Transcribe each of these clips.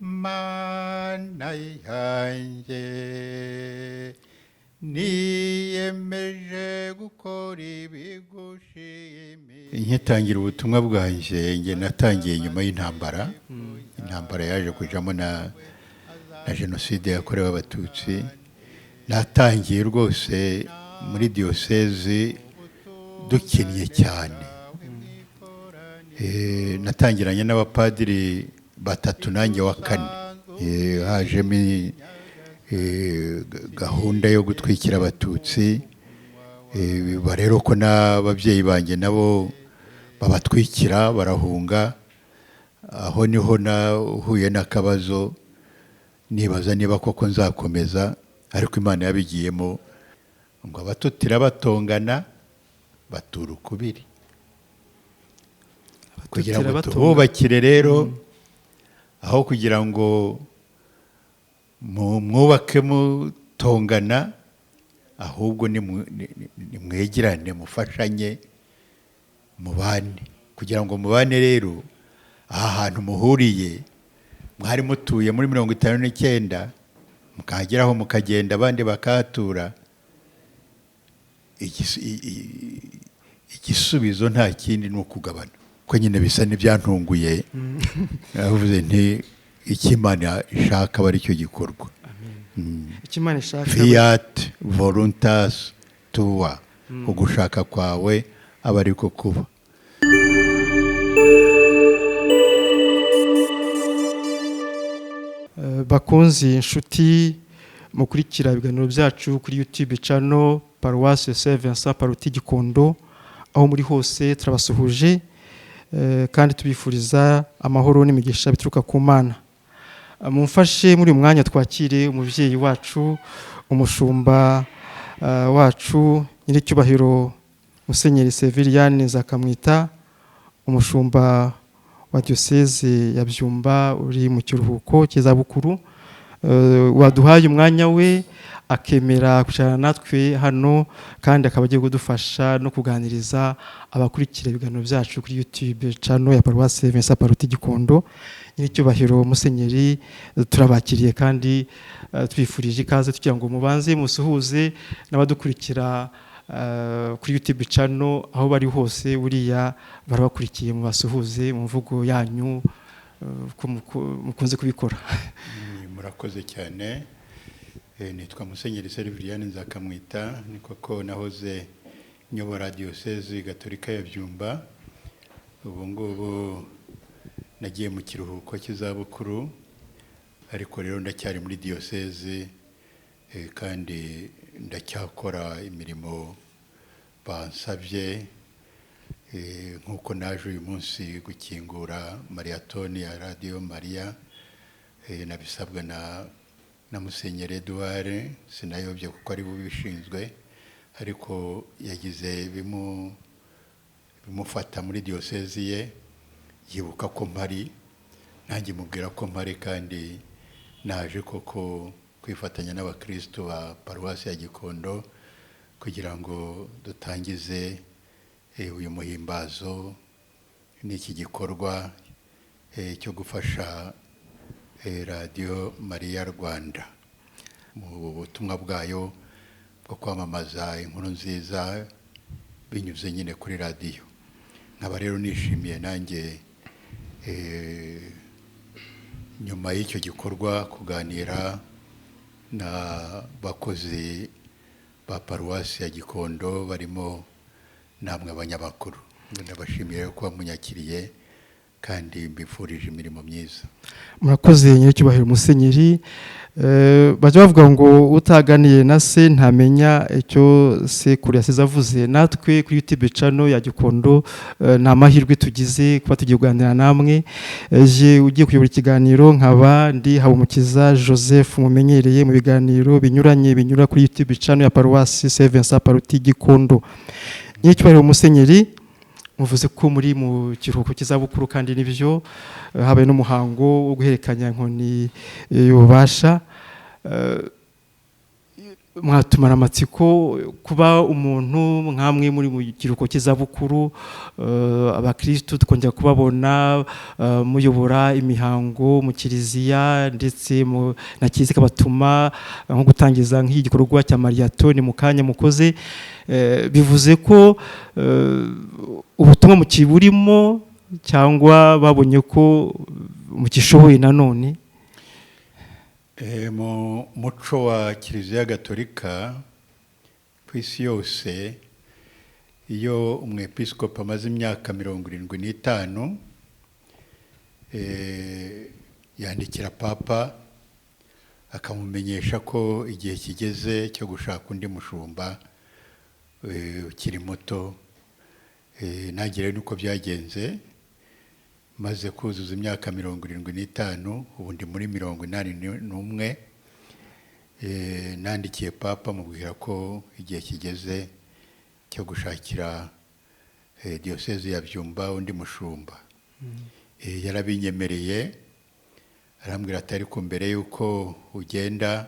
mana yanjye niyemeje gukora ibigushimiye. Nkitangira ubutumwa bwanjye nge natangiye nyuma y'intambara. Intambara yaje kujamo na jenoside yakorewe abatutsi. Natangiye rwose muri diyosezi dukinnye cyane. Natangiranye n'abapadiri batatu nanjye wa kane. Hajemo gahunda yo gutwikira abatutsi. Biba rero ko n'ababyeyi banjye nabo babatwikira barahunga. Aho niho nahuye n'akabazo nibaza niba koko nzakomeza, ariko Imana yabigiyemo ngo abatutira batongana batura ukubiri. Kugira ngo tububakire rero, aho kugira ngo mwubake mutongana, ahubwo nimwegerane mufashanye mubane. Kugira ngo mubane rero, aha hantu muhuriye mwari mutuye muri 59 mukageraho mukagenda abandi bakahatura. Igisubizo nta kindi ni ukugabana. Ko nyine bisa n'ibyantunguye. Navuze nti ikimana ishaka bari cyo gikorwa. Ikimana ishaka fiat voluntas tua. Ugushaka kwawe aba ariko kuba. Bakunzi inshuti mukurikira ibiganiro byacu kuri YouTube channel Paroisse Saint Vincent Paruti Gikondo, aho muri hose turabasuhuje kandi tubifuriza amahoro n'imigisha bituruka ku Mana. Mumfashe muri umwanya twakire umuvyeyi wacu, umushumba wacu nyiricyubahiro Musenyeri Severiyani Nzakamwita, umushumba wa diocese ya Byumba uri mu kiruhuko cy'izabukuru, waduhaye umwanya we akemera kwicarana natwe hano, kandi akaba agiye kudufasha no kuganiriza abakurikira ibiganiro byacu kuri YouTube channel ya Paroisse Vincent Paruti Gikondo. Nyiricyubahiro Musenyeri, turabakiriye kandi twifurije ikaze, tugira ngo mubanze musuhuze n'abadukurikira kuri YouTube channel aho bari hose. Buriya barabakurikiye, mubasuhuze mu mvugo yanyu mukunze kubikora. Murakoze cyane. Nitwa Musenyeri Severiyani Nzakamwita, ni koko nahoze nyobora diocese gatolika ya Byumba. Ubu ngubu nagiye mu kiruhuko cy'izabukuru, ariko rero ndacyari muri diocese kandi ndacyakora imirimo bansabye, nk'uko naje uyu munsi gukingura mariyatoni ya Radio Maria. Nabisabwa na Musenyeri Edouard, sinayobye kuko ari bubishinzwe, ariko yagize bimufata muri diocese ye, yibuka ko mpari, nanjye mubwira ko mpari, kandi naje koko kwifatanya n'abakristo ba Paruwasi ya Gikondo kugira ngo dutangize uyu muhimbazo n'iki gikorwa cyo gufasha Radio Maria Rwanda mu butumwa bwayo bwo kwamamaza inkuru nziza binyuze nyine kuri radio. Nkaba rero nishimiye nanjye nyuma y'icyo gikorwa kuganira na bakozi ba Paruwasi ya Gikondo, barimo namwe abanyamakuru. Ndabashimiye ko munyakiriye kandi mbifurije imirimo myiza. Murakoze nyiricyubahiro Musenyeri. Bajya bavuga ngo utaganiye na se ntamenya icyo sekuru yasize avuze. Natwe kuri YouTube channel ya Gikondo nta mahirwe tugize kuba tugiye kuganira namwe. Je ugiye kuyobora ikiganiro nkaba ndi Habumukiza Joseph, mumenyereye mu biganiro binyuranye binyura kuri YouTube channel ya Paroisse Saint Vincent Paruti Gikondo. Nyiricyubahiro Musenyeri, muvuze ko muri mu kiruhuko cy'izabukuru, kandi nibyo habaye n'umuhango wo guherekanya inkoni y'ububasha. mwatumara amatsiko kuba umuntu nkamwe muri mu kiruhuko cy'izabukuru, abakristo tukongera kubabona muyobora imihango mu kiliziya ndetse na kiliziya ikabatuma nko gutangiza nk'igikorwa cya mariyatoni mu kanya mukoze, bivuze ko ubutumwa mukiburimo cyangwa babonye ko mukishoboye nanone? Mu muco wa Kiliziya Gatolika ku isi yose, iyo umwepiskopi amaze imyaka 75 yandikira papa akamumenyesha ko igihe kigeze cyo gushaka undi mushumba ukiri muto. Nanjye rero nuko byagenze, maze kuzuza imyaka 75, ubu ndi muri 81. Nandikiye papa mubwira ko igihe kigeze cyo gushakira diyoseze ya Byumba undi mushumba. Yarabinyemereye, arambwira ati ariko mbere yuko ugenda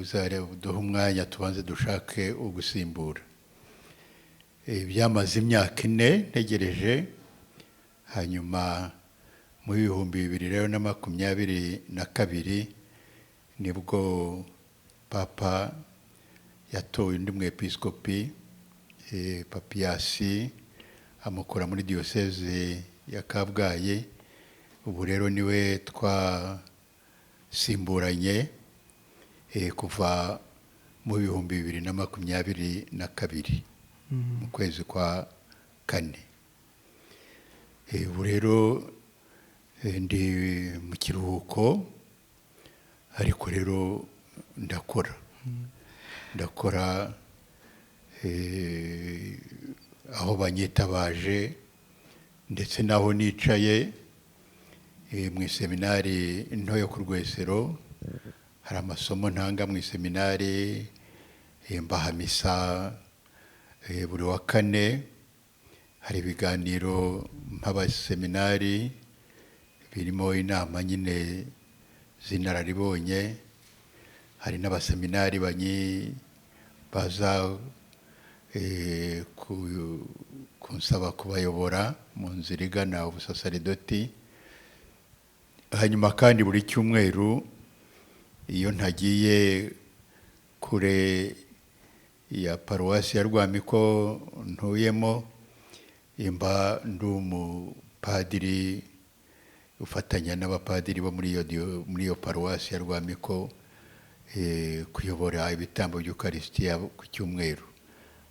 uzaduha umwanya tubanze dushake ugusimbura. Byamaze imyaka 4 ntegereje. Hanyuma mu 2022 nibwo papa yatoye undi mwepiskopi, Papiyasi, amukura muri diyoseze ya Kabgayi. Ubu rero niwe twasimburanye kuva mu 2022 mu kwezi kwa 4. Ubu rero ndi mu kiruhuko, ariko rero ndakora aho banyitabaje ndetse naho nicaye mu iseminari nto yo ku Rwesero. Hari amasomo ntanga mu iseminari, mbaha misa buri wa 4. Hari ibiganiro mp'abaseminari birimo inama nyine z'inararibonye. Hari n'abaseminari baza kunsaba kubayobora mu nzira igana ubusasaridoti. Hanyuma kandi buri cyumweru iyo ntagiye kure ya paruwasi ya Rwamiko ntuyemo, imba ndi umupadiri ufatanya n'abapadiri bo muri iyo paruwasi ya Rwamiko kuyobora ibitambo by'Ukarisitiya ku cyumweru,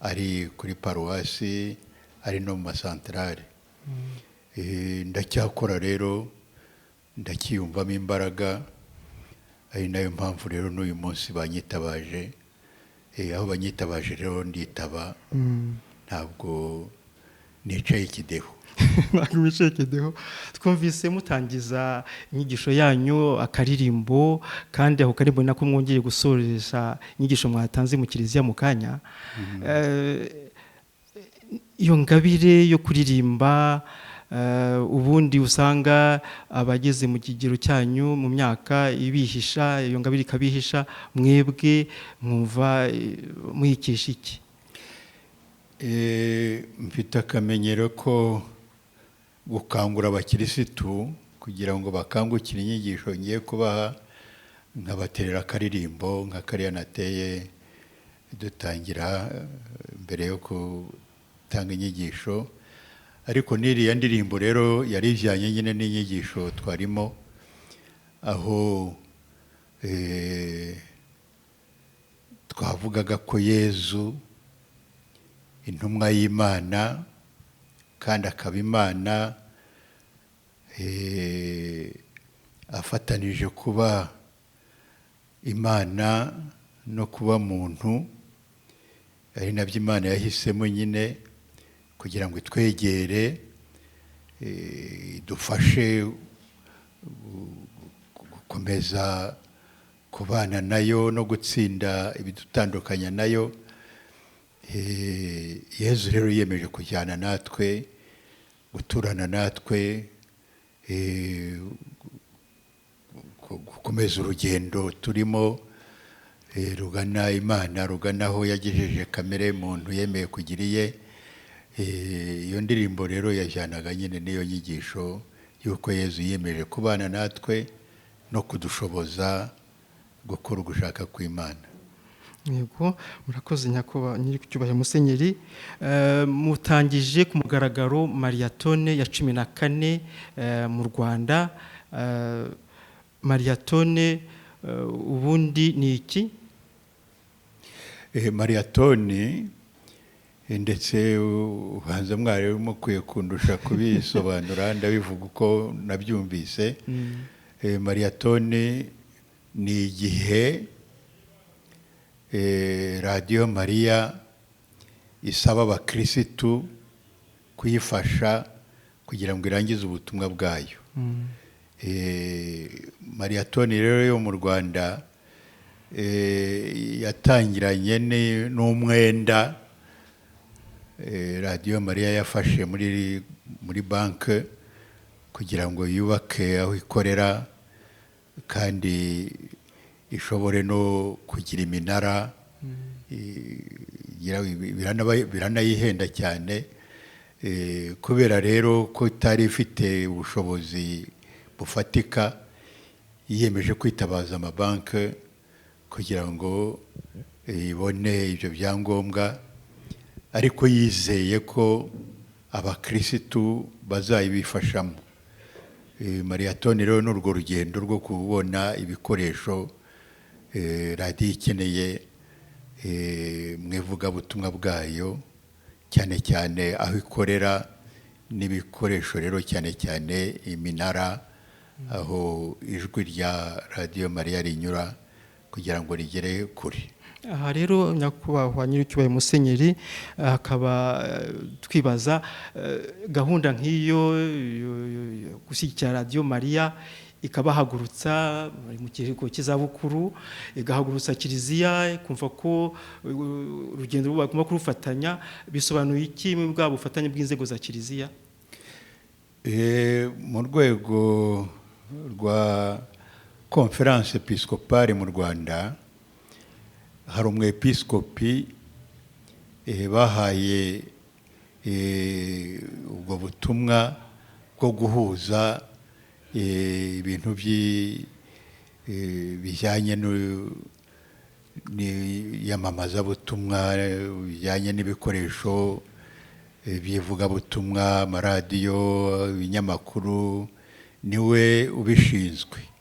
ari kuri paruwasi ari no mu masantarare. Ndacyakora rero, ndakiyumvamo imbaraga, ari nayo mpamvu rero n'uyu munsi banyitabaje. Aho banyitabaje rero nditaba, ntabwo nicaye ikideho. Ntabwo wicaye ikideho. Twumvise mutangiza inyigisho yanyu akaririmbo, kandi ako karirimbo nako mwongeye gusoresha inyigisho mwatanze mu kiliziya mu kanya. Iyo ngabire yo kuririmba, ubundi usanga abageze mu kigero cyanyu mu myaka ibihisha, iyo ngabire ikabihisha, mwebwe mwumva mwikesha iki? Mfite akamenyero ko gukangura abakirisitu kugira ngo bakangukire inyigisho ngiye kubaha, nkabaterera akaririmbo nka kariya nateye dutangira mbere yo gutanga inyigisho. Ariko n'iriya ndirimbo rero yari ijyanye nyine n'inyigisho twarimo, aho twavugaga ko Yezu intumwa y'Imana kandi akaba Imana, afatanije kuba Imana no kuba muntu, ari nabyo Imana yahisemo nyine kugira ngo itwegere, dufashe gukomeza kubana nayo no gutsinda ibidutandukanya nayo. Yezu rero yiyemeje kujyana natwe, guturana natwe, gukomeza urugendo turimo rugana Imana, rugana aho yagejeje kamere muntu yemeye kugira iye. Iyo ndirimbo rero yajyanaga nyine n'iyo nyigisho y'uko Yezu yiyemeje kubana natwe no kudushoboza gukora ugushaka kw'Imana. Yego, murakoze nyakubahwa nyiricyubahiro Musenyeri. Mutangije ku mugaragaro mariyatone ya 14 mu Rwanda. Mariyatone ubundi ni iki? Mariyatone ndetse ubanza mwari mukwiye kundusha kubisobanura, ndabivuga uko nabyumvise. Mariyatone ni igihe Radio Maria isaba abakirisitu kuyifasha kugira ngo irangize ubutumwa bwayo. Mariyatone rero yo mu Rwanda yatangiranye n'umwenda Radio Maria yafashe muri banki kugira ngo yubake aho ikorera kandi ishobore no kugira iminara. Biranayihenda cyane kubera rero ko itari ifite ubushobozi bufatika, yiyemeje kwitabaza amabanki kugira ngo ibone ibyo byangombwa, ariko yizeye ko abakirisitu bazayibifashamo. Mariyatone rero ni urwo rugendo rwo kubona ibikoresho radiyo ikeneye mu ivugabutumwa bwayo, cyane cyane aho ikorera n'ibikoresho rero cyane cyane iminara, aho ijwi rya Radio Maria rinyura kugira ngo rigere kure. Aha rero nyakubahwa nyiricyubahiro Musenyeri, akaba twibaza gahunda nk'iyo gushyigikira Radio Maria ikabahagurutsa mu kigo cy'izabukuru, igahagurutsa kiliziya, kumva ko urugendo bagomba kurufatanya, bisobanuye iki mu bwa bufatanye bw'inzego za kiliziya? Mu rwego rwa Conference Episcopale mu Rwanda hari umwepiskopi bahaye ubwo butumwa bwo guhuza ibintu bijyanye n'iyamamazabutumwa, bijyanye n'ibikoresho by'ivugabutumwa, amaradiyo, ibinyamakuru, niwe ubishinzwe.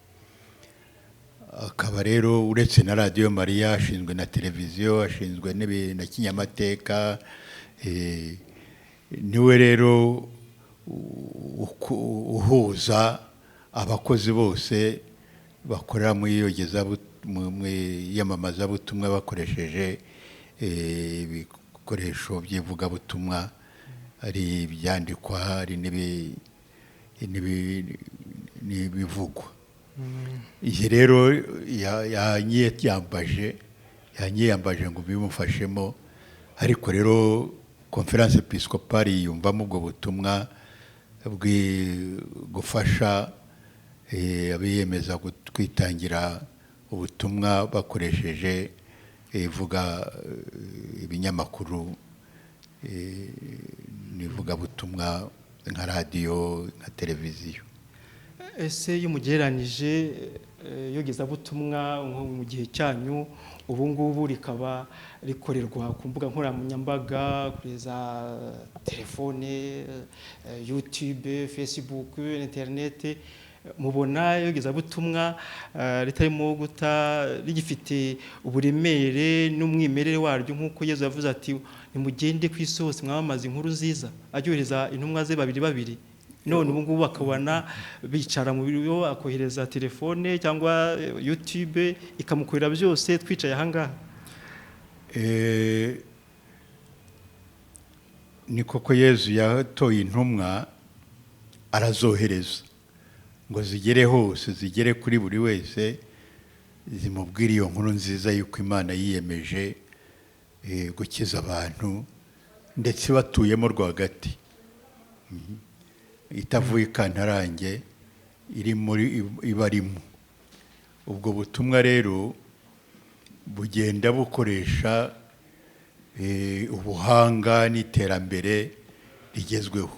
Akaba rero uretse na Radio Maria ashinzwe na televiziyo, ashinzwe na kinyamateka, niwe rero uhuza abakozi bose bakorera mu iyamamazabutumwa bakoresheje ibikoresho by'ivugabutumwa, ari ibyandikwa, hari n'ibivugwa. Iyi rero yanyiyambaje ngo bimufashemo, ariko rero Conference Episcopale yiyumvamo ubwo butumwa gufasha abiyemeza kwitangira ubutumwa bakoresheje ibinyamakuru n'ivugabutumwa nka radiyo, nka televiziyo. Ese iyo mugereranije iyogezabutumwa mu gihe cyanyu ubu ngubu rikaba rikorerwa ku mbuga nkoranyambaga, kuri za telefone, YouTube, Facebook, internet, mubona iyogezabutumwa ritarimo rigifite uburemere n'umwimerere waryo nk'uko Yezu yavuze ati nimugende ku isi hose mwamamaze inkuru nziza, aryohereza intumwa ze babiri. None ubu ngubu bakabona bicara mu biro, akohereza telefone cyangwa YouTube ikamukorera byose twicaye ahangaha? Ni koko Yezu yatoye intumwa arazohereza ngo zigere hose, zigere kuri buri wese, zimubwira iyo nkuru nziza y'uko Imana yiyemeje gukiza abantu ndetse batuyemo rwagati, itavuye ikantarange, ibarimo. Ubwo butumwa rero bugenda bukoresha ubuhanga n'iterambere rigezweho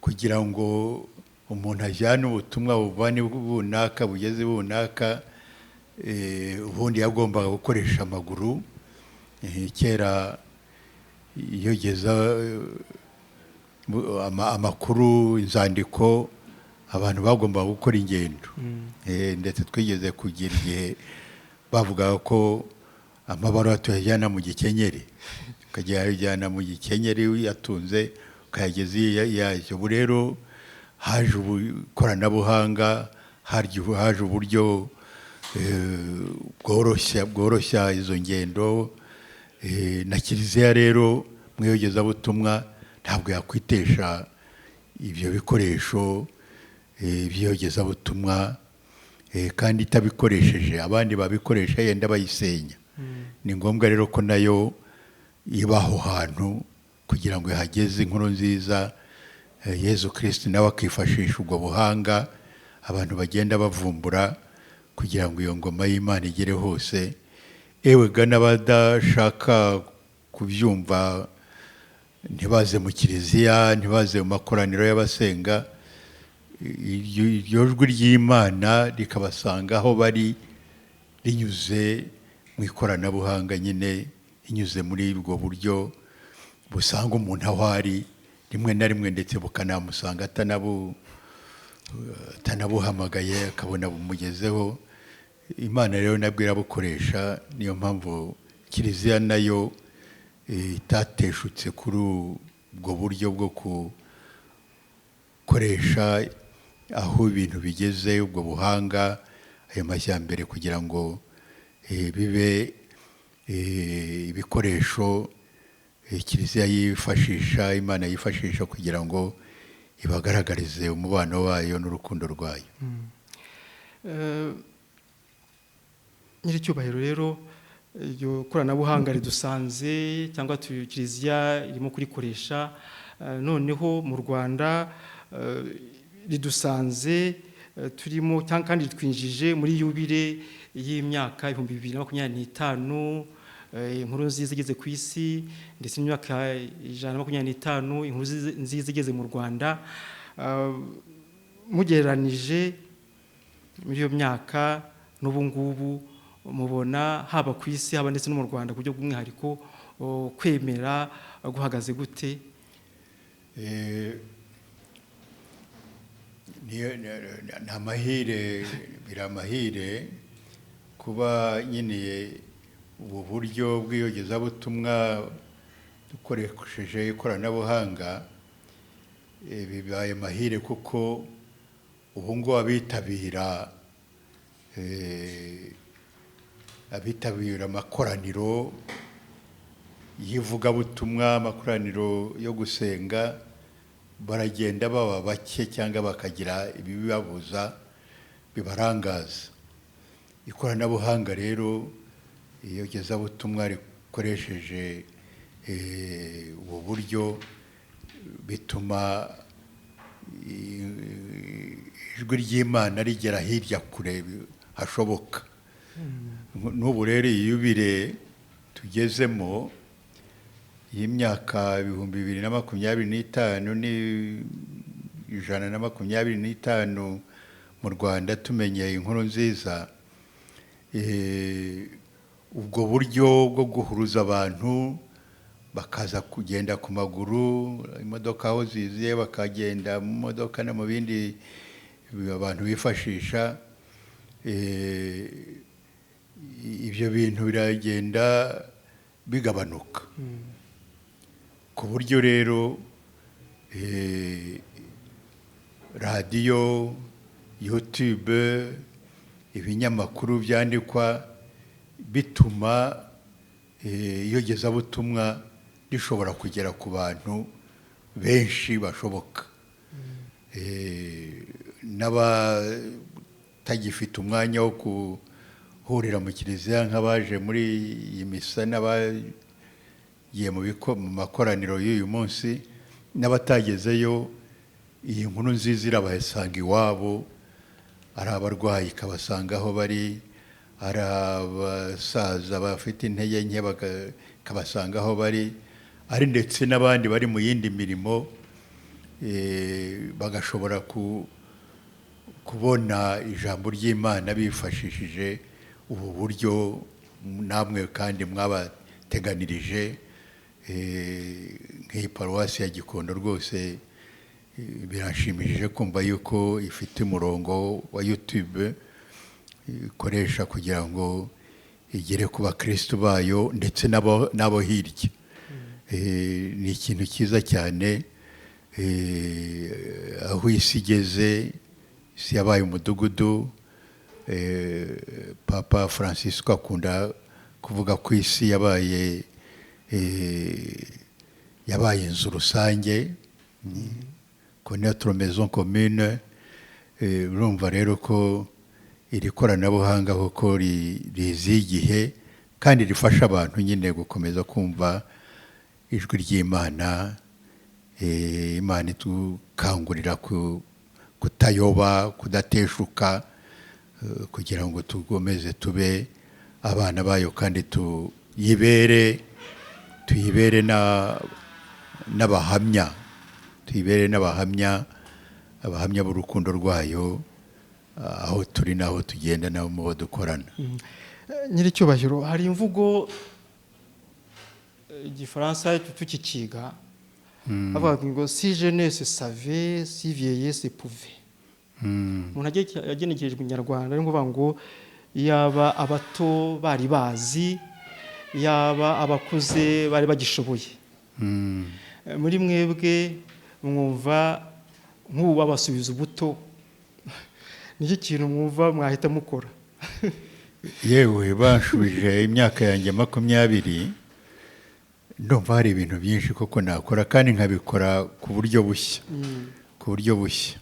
kugira ngo umuntu ajyane ubutumwa buvane bunaka bugeze bunaka ubundi yagombaga gukoresha amaguru kera yogeza amakuru inzandiko abantu bagombaga gukora ingendo ndetse twigeze kugira igihe bavugaga ko amabaruwa tuyajyana mu gikenyeri ukajyana mu gikenyeri yatunze ukayageza yaje. Ubu rero haje ikoranabuhanga, haje uburyo bworoshya izo ngendo na Kiliziya rero mu iyogezabutumwa ntabwo yakwitesha ibyo bikoresho by'iyogezabutumwa kandi itabikoresheje abandi babikoresha yenda bayisenya. Ni ngombwa rero ko nayo iba aho hantu kugira ngo ihageze inkuru nziza. Yezu Kristo nawe akifashisha ubwo buhanga abantu bagenda bavumbura kugira ngo iyo ngoma y'Imana igere hose. Ewega n'abadashaka kubyumva ntibaze mu Kiliziya, ntibaze mu makoraniro y'abasenga, iryo jwi ry'Imana rikabasanga aho bari rinyuze mu ikoranabuhanga nyine, rinyuze muri ubwo buryo busanga umuntu aho ari rimwe na rimwe, ndetse bukanamusanga atanabuhamagaye akabona bumugezeho. Imana rero nabwo irabukoresha, niyo mpamvu Kiliziya nayo itateshutse kuri ubwo buryo bwo gukoresha aho ibintu bigeze, ubwo buhanga, ayo majyambere, kugira ngo bibe ibikoresho Kiliziya yifashisha, Imana yifashisha kugira ngo ibagaragarize umubano wayo n'urukundo rwayo. Nyiricyubahiro rero iryo koranabuhanga ridusanze cyangwa Kiliziya irimo kurikoresha noneho mu Rwanda ridusanze turimo kandi twinjije muri yubile y'imyaka 2025 inkuru nziza igeze ku isi, ndetse n'imyaka 125 inkuru nziza igeze mu Rwanda. Mugereranije muri iyo myaka n'ubu ngubu mubona haba ku isi haba ndetse no mu Rwanda ku buryo bw'umwihariko kwemera guhagaze gute? Biramahire kuba nyine ubu buryo bw'iyogezabutumwa dukoresheje ikoranabuhanga. Bibaye mahire kuko ubu ngubu abitabira amakoraniro y'ivugabutumwa, amakoraniro yo gusenga, baragenda baba bake cyangwa bakagira ibibabuza bibarangaza. Ikoranabuhanga rero iyogezabutumwa rikoresheje ubu buryo bituma ijwi ry'Imana rigera hirya kure hashoboka. N'ubu rero iyubire tugezemo y'imyaka 2025 ni 125 mu Rwanda tumenye inkuru nziza. Ubwo buryo bwo guhuruza abantu bakaza kugenda ku maguru, imodoka aho ziziye bakagenda mu modoka no mu bindi abantu bifashisha, ibyo bintu biragenda bigabanuka ku buryo rero radiyo, YouTube, ibinyamakuru byandikwa bituma iyogezabutumwa rishobora kugera ku bantu benshi bashoboka. N'abatagifite umwanya wo guhurira mu Kiliziya nk'abaje muri iyi misa n'abagiye mu makoraniro y'uyu munsi, n'abatagezeyo, iyi nkuru nziza irabasanga iwabo ari abarwayi ikabasanga aho bari, ari abasaza bafite intege nke ikabasanga aho bari, ari ndetse n'abandi bari mu yindi mirimo bagashobora kubona ijambo ry'Imana bifashishije ubu buryo namwe kandi mwabateganirije. Nk'iyi paruwasi ya Gikondo rwose biranshimishije kumva yuko ifite umurongo wa YouTube ikoresha kugira ngo igere ku bakristo bayo ndetse n'abo hirya. Ni ikintu cyiza cyane. Aho isi igeze, isi yabaye umudugudu. Papa Francisco akunda kuvuga ko isi yabaye inzu rusange, connaître maison commune. Urumva rero ko iri koranabuhanga koko riziye igihe kandi rifasha abantu nyine gukomeza kumva ijwi ry'Imana. Imana itukangurira kutayoba, kudateshuka, kugira ngo tugomeze tube abana bayo kandi tuyibere n'abahamya, abahamya b'urukundo rwayo aho turi n'aho tugenda n'abo mu bo dukorana. Nyiricyubahiro, hari imvugo igifaransa tukikiga bavuga ngo si jeunesse savait, si vieillesse pouvait. Umuntu yagenekerejwe Inyarwanda ari ngovuga ngo yaba abato bari bazi, yaba abakuze bari bagishoboye. Muri mwebwe mwumva nk'ubu babasubiza ubuto, nicyo kintu mwumva mwahita mukora? Yewe banshubije imyaka yanjye 20, ndumva hari ibintu byinshi koko nakora kandi nkabikora ku buryo bushya.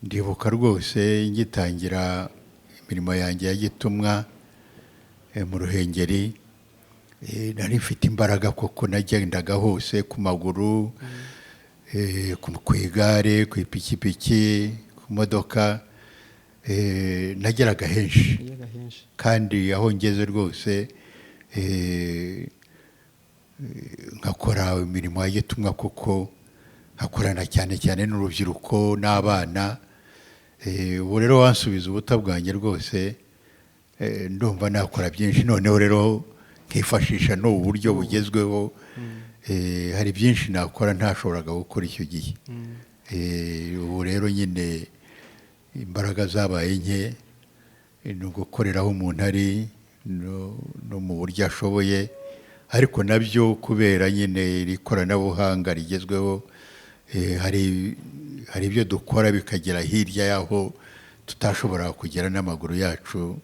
Ndibuka rwose ngitangira imirimo yanjye ya gitumwa mu Ruhengeri, nari mfite imbaraga koko, nagendaga hose ku maguru, ku igare, ku ipikipiki, ku modoka, nageraga henshi kandi aho ngeze rwose nkakora imirimo ya gitumwa koko, nkakorana cyane cyane n'urubyiruko n'abana. Ubu rero wansubiza ubuto bwanjye rwose, ndumva nakora byinshi. Noneho rero nkifashisha n'ubu buryo bugezweho, hari byinshi nakora ntashoboraga gukora icyo gihe. Ubu rero nyine imbaraga zabaye nke, ni ugukorera aho umuntu ari no mu buryo ashoboye, ariko nabyo kubera nyine iri koranabuhanga rigezweho, hari ibyo dukora bikagera hirya y'aho tutashobora kugera n'amaguru yacu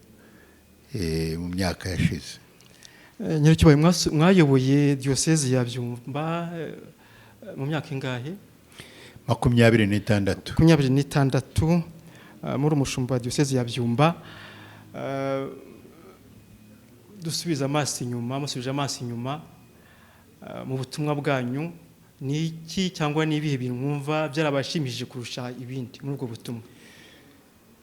mu myaka yashize. Nyiricyubahiro, mwayoboye diyoseze ya Byumba mu myaka ingahe? 26. 26 muri umushumba wa diyoseze ya Byumba. Musubije amaso inyuma mu butumwa bwanyu, ni iki cyangwa ni ibihe bintu mwumva byarabashimishije kurusha ibindi muri ubwo butumwa?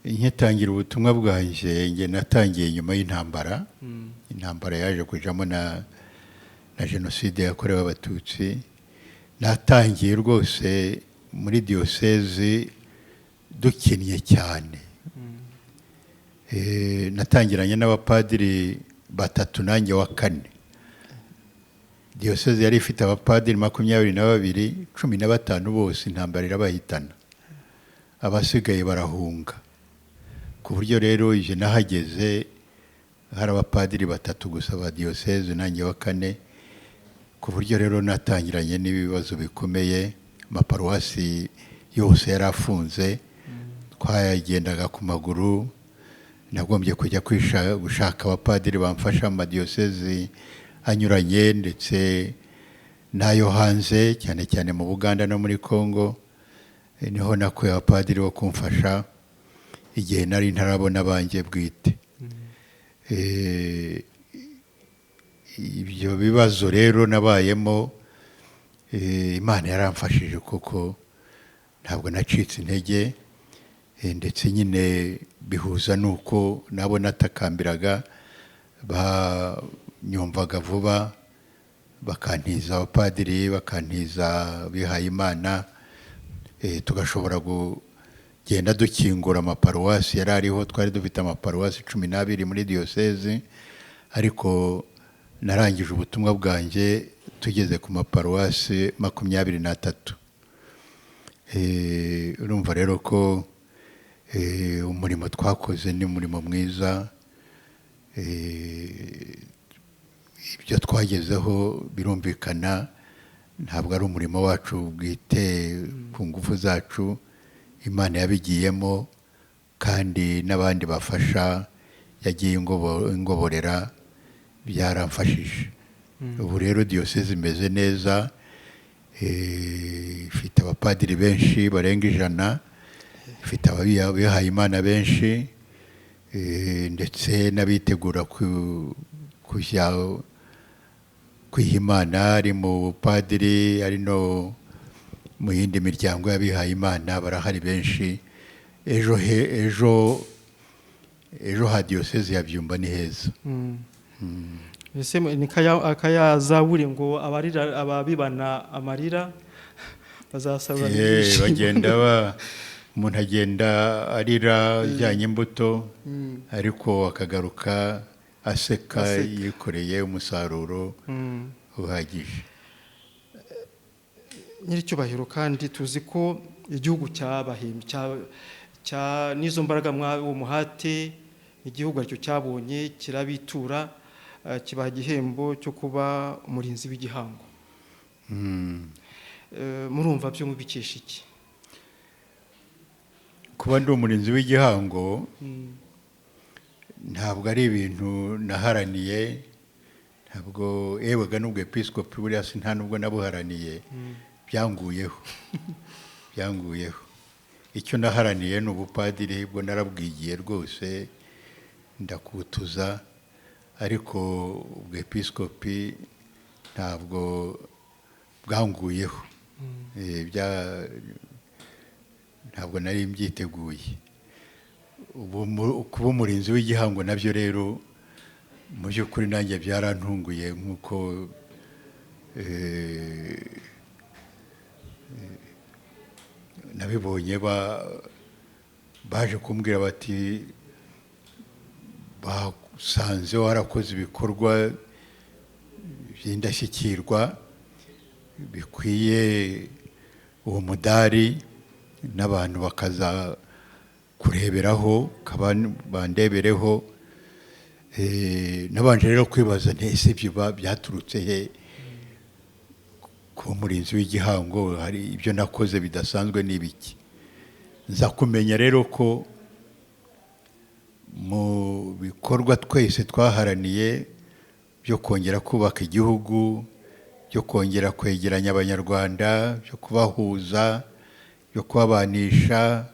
Nkitangira ubutumwa bwanjye nge natangiye nyuma y'intambara. Intambara yaje kujamo na jenoside yakorewe Abatutsi. Natangiye rwose muri diyoseze dukinnye cyane. Natangiranye n'abapadiri 3 nanjye wa 4. Diyoseze yari ifite abapadiri 22, 15 bose intambara irabahitana, abasigaye barahunga. Ku buryo rero ije nahageze hari abapadiri 3 gusa ba diyoseze nanjye wa 4. Ku buryo rero natangiranye n'ibibazo bikomeye, amaparuwasi yose yarafunze, twayagendaga ku maguru. Nagombye kujya gushaka abapadiri bamfasha mu diyoseze anyuranye ndetse n'ayo hanze, cyane cyane mu Buganda no muri Kongo. Niho nakuye abapadiri bo kumfasha igihe nari ntarabona banjye bwite. Ibyo bibazo rero nabayemo, Imana yaramfashije kuko ntabwo nacitse intege, ndetse nyine bihuza nuko nabo natakambiraga banyumvaga vuba, bakantiza abapadiri, bakantiza bihaye Imana, tugashobora kugenda dukingura amaparuwasi yari ariho. Twari dufite amaparuwasi 12 muri diyosezi, ariko narangije ubutumwa bwanjye tugeze ku maparuwasi 23. Urumva rero ko umurimo twakoze ni umurimo mwiza. Ibyo twagezeho birumvikana ntabwo ari umurimo wacu bwite ku ngufu zacu, Imana yabigiyemo, kandi n'abandi bafasha yagiye ingoborera, byaramfashije. Ubu rero diyosezi imeze neza, ifite abapadiri benshi barenga 100, ifite abihaye Imana benshi, ndetse n'abitegura kujya kwiha Imana, ari mu padiri, ari no mu yindi miryango y'abihaye Imana, barahari benshi. Ejo ha diyosezi ya Byumba ni heza. Ese ni akayazaburi ngo ababibana amarira bazasabura ibyishimo. Bagenda umuntu agenda arira ajyanye imbuto, ariko akagaruka aseka, yikoreye umusaruro uhagije. Nyiricyubahiro, kandi tuzi ko igihugu n'izo mbaraga uwo muhate igihugu aricyo cyabonye kirabitura, kibaha igihembo cyo kuba umurinzi w'igihango. Murumva byo mubikesha iki? Kuba ndi umurinzi w'igihango ntabwo ari ibintu naharaniye, ntabwo yewaga n'ubwo episkopi buriya nta nubwo nabuharaniye, byanguyeho. Icyo naharaniye ni ubupadiri, bwo narabwigiye rwose ndakutuza, ariko ubwo episkopi ntabwo bwanguyeho. Ntabwo nari mbyiteguye. Kuba umurinzi w'igihango nabyo rero mu by'ukuri nanjye byarantunguye, nk'uko nabibonye. Baje kumbwira bati basanze warakoze ibikorwa by'indashyikirwa bikwiye uwo mudari, n'abantu bakaza kureberaho, bandebereho. Nabanje rero kwibaza ese ibyo byaturutse he? Kuba umurinzi w'igihango, hari ibyo nakoze bidasanzwe n'ibiki? Nza kumenya rero ko mu bikorwa twese twaharaniye byo kongera kubaka igihugu, byo kongera kwegeranya abanyarwanda, byo kubahuza, byo kubabanisha,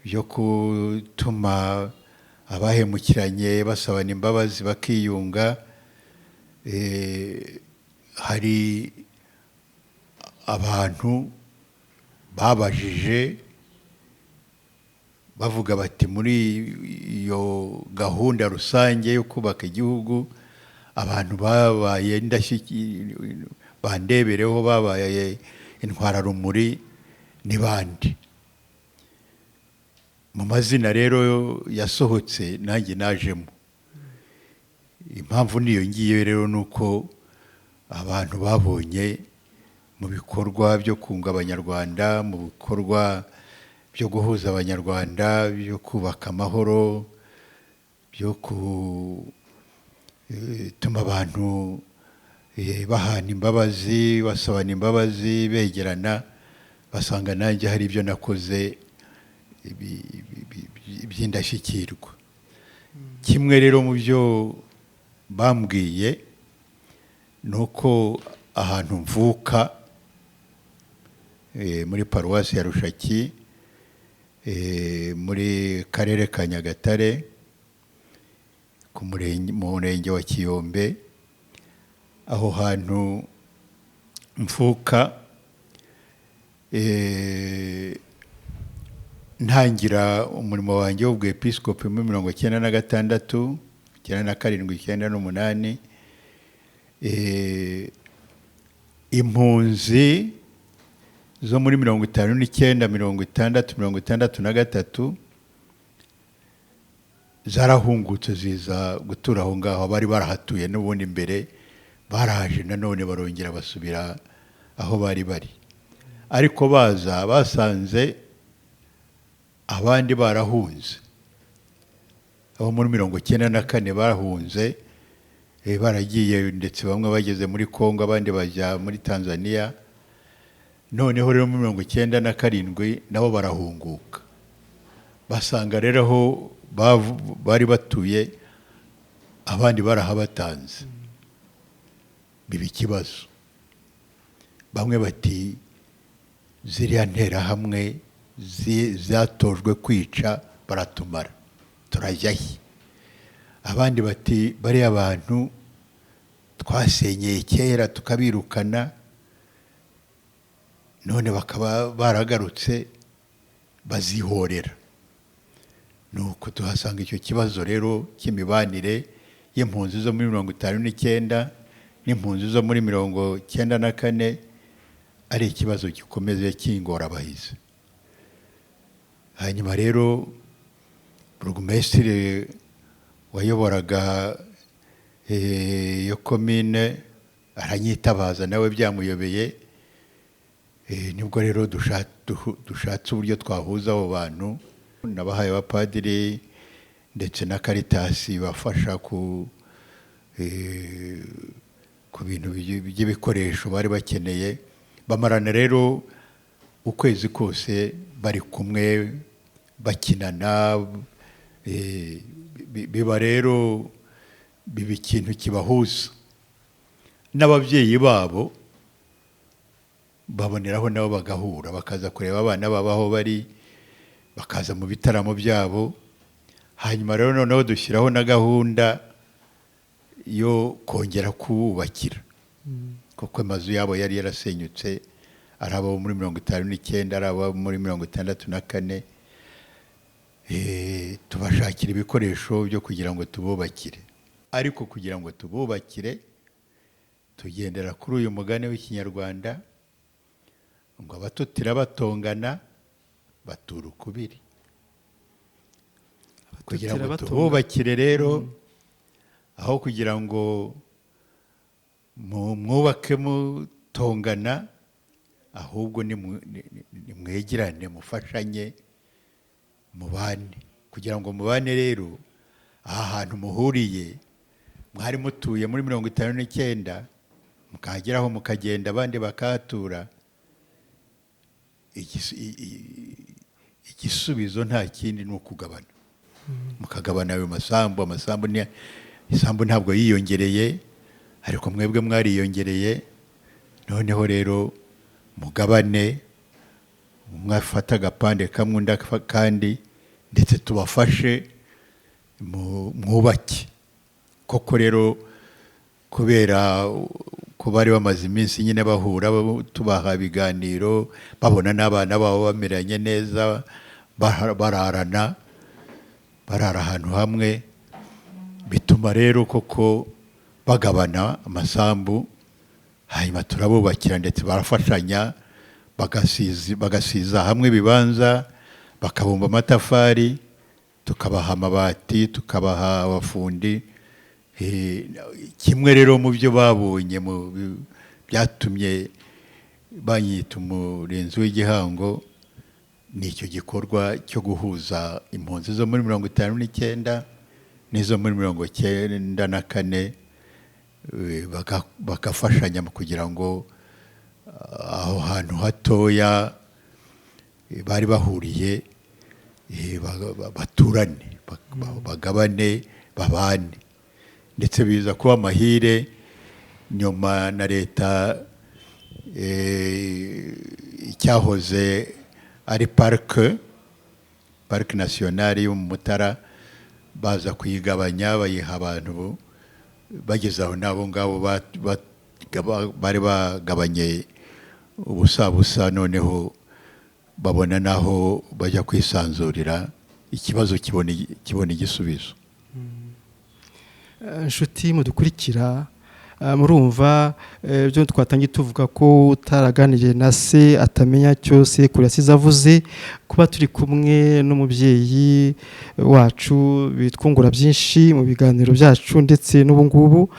byo gutuma abahemukiranye basabana imbabazi bakiyunga, hari abantu babajije bavuga bati muri iyo gahunda rusange yo kubaka igihugu, abantu babaye bandebereho, babaye intwararumuri ni bande? Mu mazina rero yasohotse nanjye najemo. Impamvu niyo ngiye rero nuko abantu babonye mu bikorwa byo kunga abanyarwanda, mu bikorwa byo guhuza abanyarwanda, byo kubaka amahoro, byo gutuma abantu bahana imbabazi, basabana imbabazi, begerana, basanga nanjye hari ibyo nakoze by'indashyikirwa. Kimwe rero mu byo bambwiye ni uko ahantu mvuka muri paruwasi ya Rushaki, muri karere ka Nyagatare, mu murenge wa Kiyombe, aho hantu mvuka ntangira umurimo wanjye w'ubwepiskopi muri 1996, 97, 98, impunzi zo muri 59, 60, 63 zarahungutse ziza gutura aho ngaho. Bari barahatuye n'ubundi mbere, baraje nanone barongera basubira aho bari bari, ariko baza basanze abandi barahunze. Abo muri 94 barahunze, baragiye ndetse bamwe bageze muri Kongo, abandi bajya muri Tanzania. Noneho rero muri 97 nabo barahunguka, basanga rero aho bari batuye abandi barahabatanze. Biba ikibazo. Bamwe bati ziriya nterahamwe zatojwe kwica baratumara, turajyahe. Abandi bati bariya abantu twasenyeye kera tukabirukana, none bakaba baragarutse bazihorera. Nuko tuhasanga icyo kibazo rero cy'imibanire y'impunzi zo muri 59 n'impunzi zo muri 94 ari ikibazo gikomeye cy'ingorabahizi. Hanyuma rero burugumesitiri wayoboraga iyo komine aranyitabaza, nawe byamuyobeye. Nibwo rero dushatse uburyo twahuza abo bantu. Nabahaye abapadiri ndetse na Caritas bafasha ku bintu by'ibikoresho bari bakeneye. Bamarana rero ukwezi kose bari kumwe bakinana. Biba rero biba ikintu kibahuza. N'ababyeyi babo baboneraho nabo bagahura, bakaza kureba abana babaho bari, bakaza mu bitaramo byabo. Hanyuma rero noneho dushyiraho na gahunda yo kongera kubakira, kuko amazu yabo yari yarasenyutse, ari abo muri 59, ari abo muri 64. Tubashakira ibikoresho byo kugira ngo tububakire. Ariko kugira ngo tububakire tugendera kuri uyu mugani w'ikinyarwanda ngo abatutira batongana batura ukubiri. Kugira ngo tububakire rero, aho kugira ngo mwubake mutongana, ahubwo nimwegerane, mufashanye, mubane. Kugira ngo mubane rero, aha hantu muhuriye mwari mutuye muri 59, mukageraho mukagenda abandi bakahatura. Igisubizo nta kindi ni ukugabana, mukagabana ayo masambu. Isambu ntabwo yiyongereye, ariko mwebwe mwariyongereye. Noneho rero mugabane, mwafata agapande kamwe undi kandi, ndetse tubafashe mwubake. Koko rero kubera ko bari bamaze iminsi nyine bahura, tubaha ibiganiro, babona n'abana babo bameranye neza, barara ahantu hamwe, bituma rero koko bagabana amasambu. Hanyuma turabubakira, ndetse barafashanya, bagasiza hamwe ibibanza, bakabumba amatafari, tukabaha amabati, tukabaha abafundi. Kimwe rero mu byo babonye byatumye banyita umurinzi w'igihango, ni icyo gikorwa cyo guhuza impunzi zo muri 59 n'izo muri 94, bagafashanya mu kugira ngo aho hantu hatoya bari bahuriye baturane, bagabane, babane. Ndetse biza kuba amahire nyuma na leta icyahoze ari parike nationale yo mu Mutara, baza kuyigabanya bayiha abantu. Bageze aho nabo ngabo bari bagabanye ubusa, noneho babona naho bajya kwisanzurira ikibazo kibona igisubizo. inshuti mudukurikira, murumva byo twatangiye tuvuga ko utaraganiriye na se atamenya cyose kuri yasize avuze. Kuba turi kumwe n'umubyeyi wacu bitwungura byinshi mu biganiro byacu ndetse n'ubu ngubu.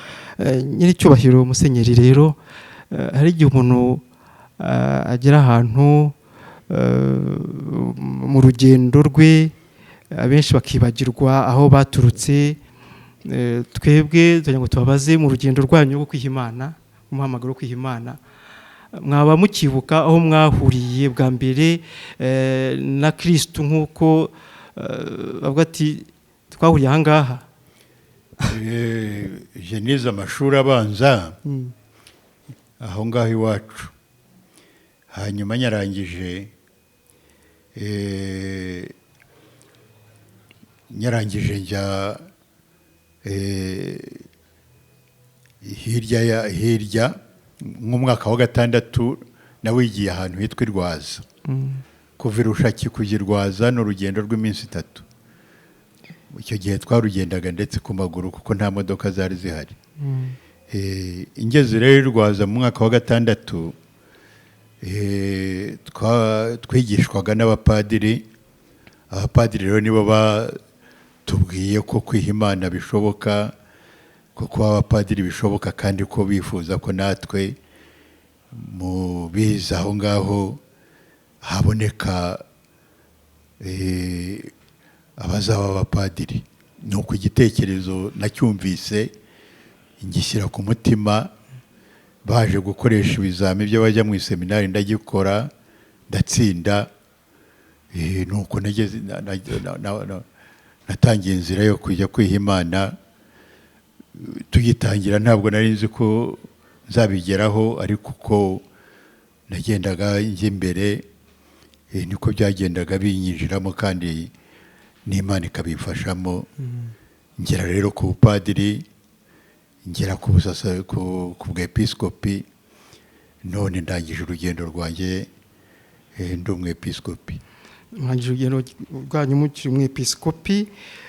Nyiricyubahiro Musenyeri, rero hari igihe umuntu agera ahantu mu rugendo rwe abenshi bakibagirwa aho baturutse. Twebwe tugira ngo tubabaze mu rugendo rwanyu rwo kwiha Imana, umuhamagaro wo kwiha Imana, mwaba mukibuka aho mwahuriye bwa mbere na Kristo, nk'uko bavuga ati twahuriye aha ngaha? nize amashuri abanza aho ngaho iwacu, hanyuma nyarangije njya hirya nk'umwaka wa gatandatu nawigiye ahantu hitwa i Rwaza. kuva i Rushaki kujya i Rwaza ni urugendo rw'iminsi 3. icyo gihe twarugendaga ndetse ku maguru kuko nta modoka zari zihari. ingeze rero i Rwaza mu mwaka wa gatandatu, twigishwaga n'abapadiri. Abapadiri rero nibo batubwiye ko kwiha Imana bishoboka, ko kuba abapadiri bishoboka, kandi ko bifuza ko natwe mu biza aho ngaho haboneka abazaba abapadiri. Nuko igitekerezo nacyumvise ngishyira ku mutima. Baje gukoresha ibizami byo bajya mu seminari ndagikora ndatsinda. Nuko natangiye inzira yo kujya kwiha Imana. Tugitangira ntabwo nari nzi ko nzabigeraho, ariko uko nagendaga njya imbere niko byagendaga binyinjiramo, kandi n'Imana ikabifashamo. ngera rero ku bupadiri, ngera ku bwepiskopi, none ndangije urugendo rwanjye ndi umwepiskopi. Mwangije urugendo rwanyu mukiri umwepiskopi.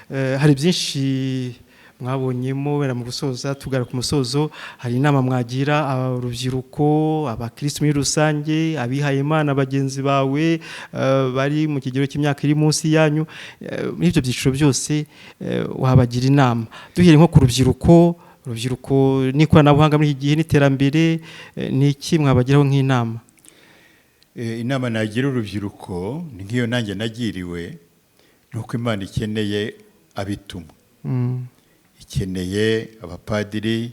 Hari byinshi mwabonyemo. Wera mu gusoza, tugara ku musozo, hari inama mwagira urubyiruko, abakristo muri rusange, abihaye Imana bagenzi bawe bari mu kigero cy'imyaka iri munsi yanyu, muri ibyo byiciro byose wabagira inama? Duhere nko ku rubyiruko n'ikoranabuhanga muri iki gihe n'iterambere, ni iki mwabagiraho nk'inama? Inama nagira urubyiruko ni nk'iyo nanjye nagiriwe, nuko Imana ikeneye abitumwa. Ikeneye abapadiri,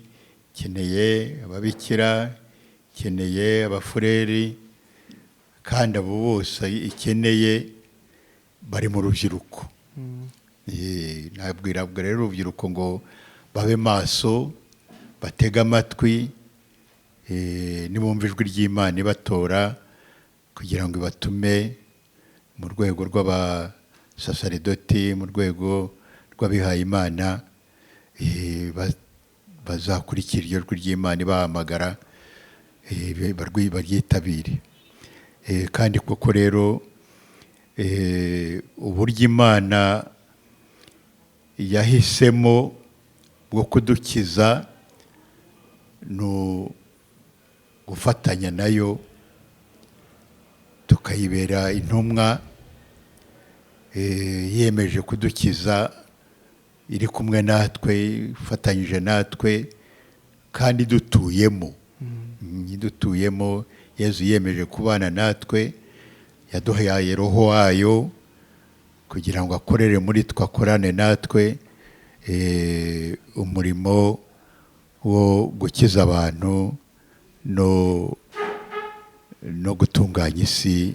ikeneye ababikira, ikeneye abafureri, kandi abo bose ikeneye bari mu rubyiruko. Nabwira rero urubyiruko ngo babe maso, batega amatwi, nibumva ijwi ry'Imana ibatora kugira ngo ibatume mu rwego rw'abasasaridoti, mu rwego rw'abihaye Imana, bazakurikira iryo jwi ry'Imana ibahamagara, baryitabire. Kandi koko rero uburyo Imana yahisemo bwo kudukiza ni gufatanya nayo, tukayibera intumwa. Yiyemeje kudukiza, iri kumwe natwe, ifatanyije natwe, kandi dutuyemo. Yezu yiyemeje kubana natwe, yaduhaye Roho wayo kugira ngo akorere muri twe, akorane natwe umurimo wo gukiza abantu no gutunganya isi,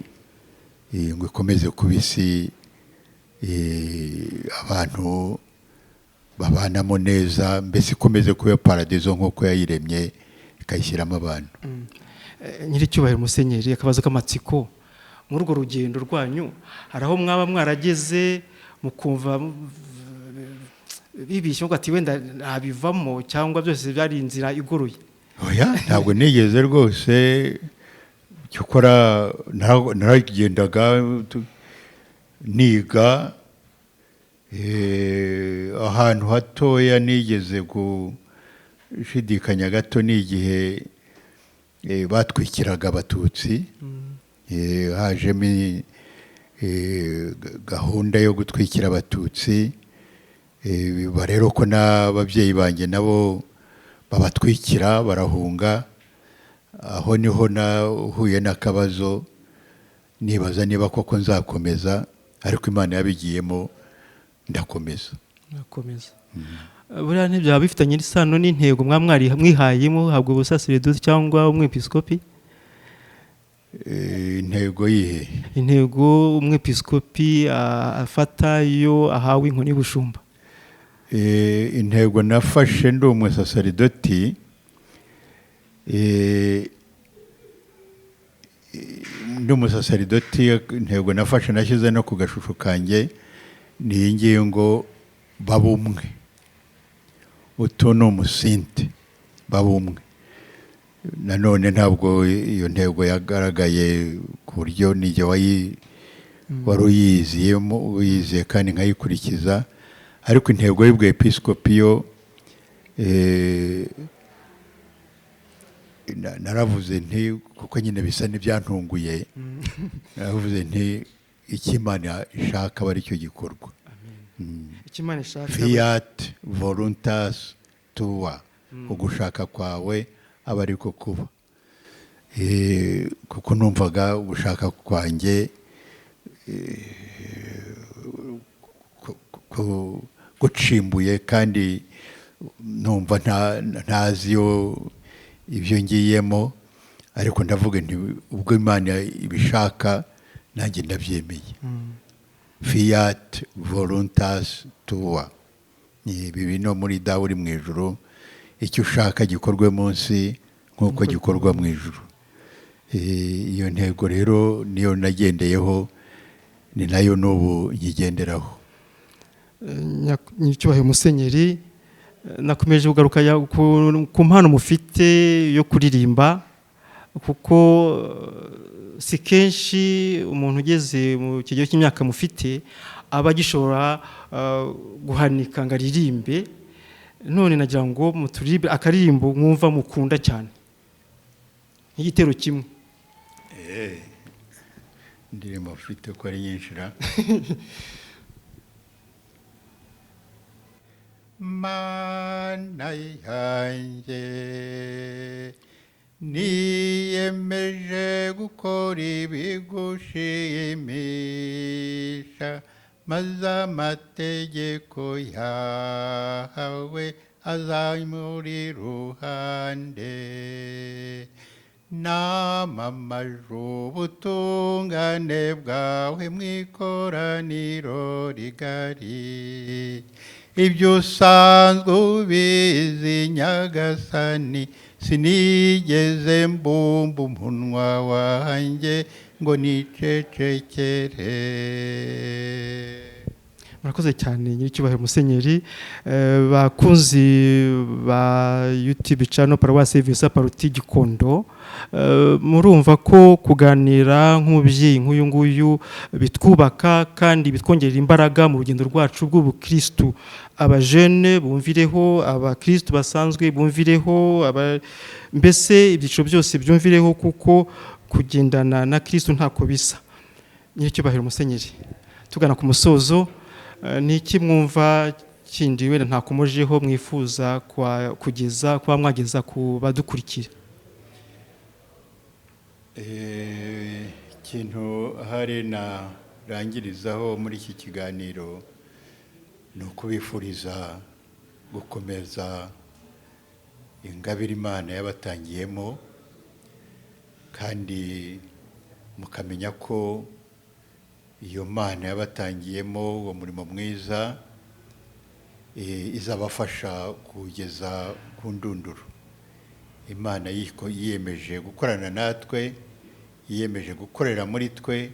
ngo ikomeze kuba isi abantu babanamo neza, mbese ikomeze kuba paradizo nk'uko yayiremye ikayishyiramo abantu. Nyiricyubahiro Musenyeri, akabazo k'amatsiko, muri urwo rugendo rwanyu hari aho mwaba mwarageze mukumva bibishye ngo ati wenda nabivamo, cyangwa byose byari inzira igoroye? Oya, ntabwo nigeze rwose cyokora naragendaga niga ahantu hatoya nigeze gushidikanya gato n'igihe batwikiraga abatutsi hajemo gahunda yo gutwikira abatutsi biba rero ko n'ababyeyi banjye nabo babatwikira barahunga. Aho niho nahuye n'akabazo nibaza niba koko nzakomeza, ariko Imana yabigiyemo ndakomeza. Buriya ntibyaba bifitanye n'isano n'intego mwihayemo habwa ubusaserdoti cyangwa umwepiskopi? Intego yihe? Intego umwepiskopi afata iyo ahawe inkoni y'ubushumba. Intego nafashe ndi umusaserdoti, ndi umusaserdoti, intego nafashe nashyize no ku gashusho kanjye ni iyi ngiyi ngo babumwe. Utu ni umusinte babumwe. Nanone ntabwo iyo ntego yagaragaye ku buryo nijye wari uyiziye kandi nkayikurikiza, ariko intego y'ubwepiskopi yo naravuze nti, kuko nyine bisa n'ibyantunguye, naravuze nti icyo Imana ishaka aba ari cyo gikorwa. Fiat voluntas tua, ugushaka kwawe aba ariko kuba. Kuko numvaga ugushaka kwanjye gucimbuye, kandi numva ntazi ibyo ngiyemo, ariko ndavuga nti ubwo Imana ibishaka nanjye ndabyemeye. Fiat voluntas tua, ibi no muri dawe uri mu ijuru, icyo ushaka gikorwe munsi nk'uko gikorwa mu ijuru. Iyo ntego rero niyo nagendeyeho, ni nayo n'ubu nyigenderaho. Nyiricyubahiro Musenyeri, nakomeje kugaruka ku mpano mufite yo kuririmba, kuko si kenshi umuntu ugeze mu kigero cy'imyaka mufite aba agishobora guhanika ngo aririmbe. None nagira ngo muturirimbe akaririmbo mwumva mukunda cyane, nk'igitero kimwe. Indirimbo mfite ko ari nyinshi ra. Mana yanjye niyemeje gukora ibigushimisha, maze amategeko yawe azamuri ruhande. Namamaje ubutungane bwawe mu ikoraniro rigari, ibyo usanzwe ubizi Nyagasani, sinigeze mbumba umunwa wanjye ngo nicecekere. Murakoze cyane Nyiricyubahiro Musenyeri. Bakunzi ba YouTube channel Paruwasi Visa Paruti Gikondo, murumva ko kuganira nk'umubyeyi nk'uyu nguyu bitwubaka kandi bitwongerera imbaraga mu rugendo rwacu rw'ubukristu. Abajene bumvireho, abakristu basanzwe bumvireho, mbese ibyiciro byose byumvireho, kuko kugendana na Kristu ntako bisa. Nyiricyubahiro Musenyeri, tugana ku musozo, niki mwumva kindi wenda ntakomojeho mwifuza kuba mwageza ku badukurikira? Ikintu hari narangirizaho muri iki kiganiro ni ukubifuriza gukomeza ingabire Imana yabatangiyemo, kandi mukamenya ko iyo Mana yabatangiyemo uwo murimo mwiza izabafasha kugeza ku ndunduro. Imana yiyemeje gukorana natwe, yiyemeje gukorera muri twe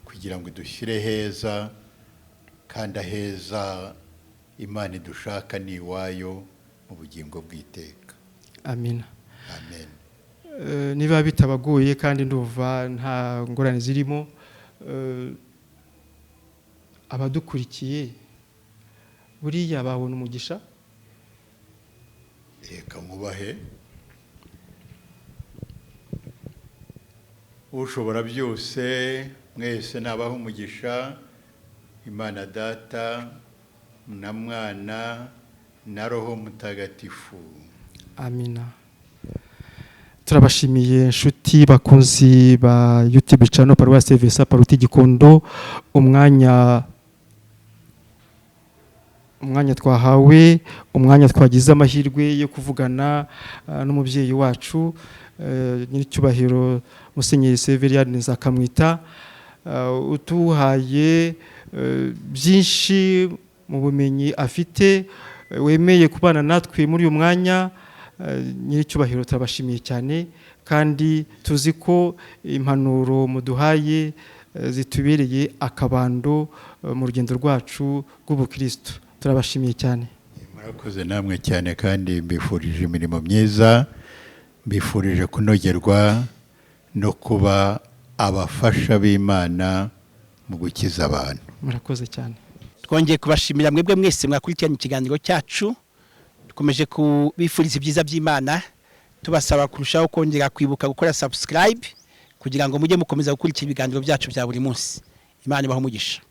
kugira ngo idushyire heza, kandi aheza Imana idushaka ni iwayo mu bugingo bw'iteka. Amina. Amen. niba bitabagoye kandi ndumva nta ngorane zirimo, abadukurikiye buriya babona umugisha. reka nkubahe. ushobora byose mwese nabaho umugisha, Imana Data na Mwana na Roho Mutagatifu. Amina. Turabashimiye inshuti bakunzi ba YouTube channel Paruwasi Vesa Paruti Gikondo, umwanya twahawe, umwanya twagize amahirwe yo kuvugana n'umubyeyi wacu nyiricyubahiro Musenyeri Severiyani Nzakamwita, utuhaye byinshi mu bumenyi afite, wemeye kubana natwe muri uyu mwanya. Nyiricyubahiro turabashimiye cyane, kandi tuzi ko impanuro muduhaye zitubereye akabando mu rugendo rwacu rw'ubukristo. Turabashimiye cyane. Murakoze namwe cyane, kandi mbifurije imirimo myiza, mbifurije kunogerwa no kuba abafasha b'Imana mu gukiza abantu. Murakoze cyane. Twongeye kubashimira mwebwe mwese mwakurikiranye ikiganiro cyacu. Dukomeje kubifuriza ibyiza by'Imana, tubasaba kurushaho kongera kwibuka gukora subscribe kugira ngo mujye mukomeza gukurikira ibiganiro byacu bya buri munsi. Imana ibahe umugisha.